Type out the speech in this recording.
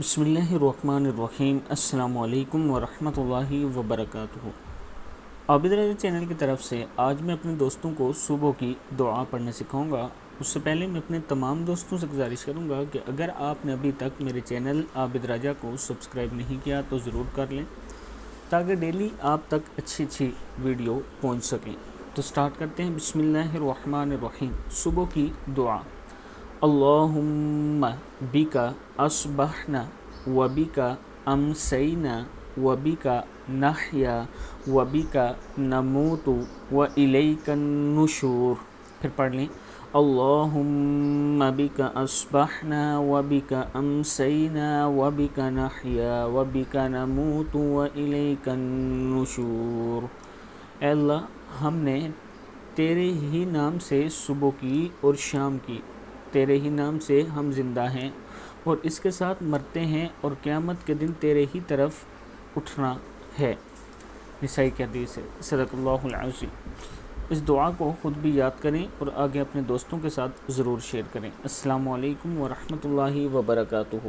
بسم اللہ الرحمن الرحیم۔ السلام علیکم ورحمۃ اللہ وبرکاتہ۔ عابد رضا چینل کی طرف سے آج میں اپنے دوستوں کو صبح کی دعا پڑھنا سکھاؤں گا۔ اس سے پہلے میں اپنے تمام دوستوں سے گزارش کروں گا کہ اگر آپ نے ابھی تک میرے چینل عابد رضا کو سبسکرائب نہیں کیا تو ضرور کر لیں تاکہ ڈیلی آپ تک اچھی ویڈیو پہنچ سکیں۔ تو سٹارٹ کرتے ہیں۔ بسم اللہ الرحمن الرحیم۔ صبح کی دعا۔ اللہم بکا اصبحنا وبکا امسینا وبکا نحیا وبکا نموت والیک النشور۔ پھر پڑھ لیں۔ اللہم بکا اصبحنا وبکا امسینا وبکا نحیا وبکا نموت والیک النشور۔ اے اللہ، ہم نے تیرے ہی نام سے صبح کی اور شام کی، تیرے ہی نام سے ہم زندہ ہیں اور اس کے ساتھ مرتے ہیں اور قیامت کے دن تیرے ہی طرف اٹھنا ہے۔ نسائی کی حدیث ہے۔ صدق اللہ العظیم۔ اس دعا کو خود بھی یاد کریں اور آگے اپنے دوستوں کے ساتھ ضرور شیئر کریں۔ السلام علیکم ورحمۃ اللہ وبرکاتہ۔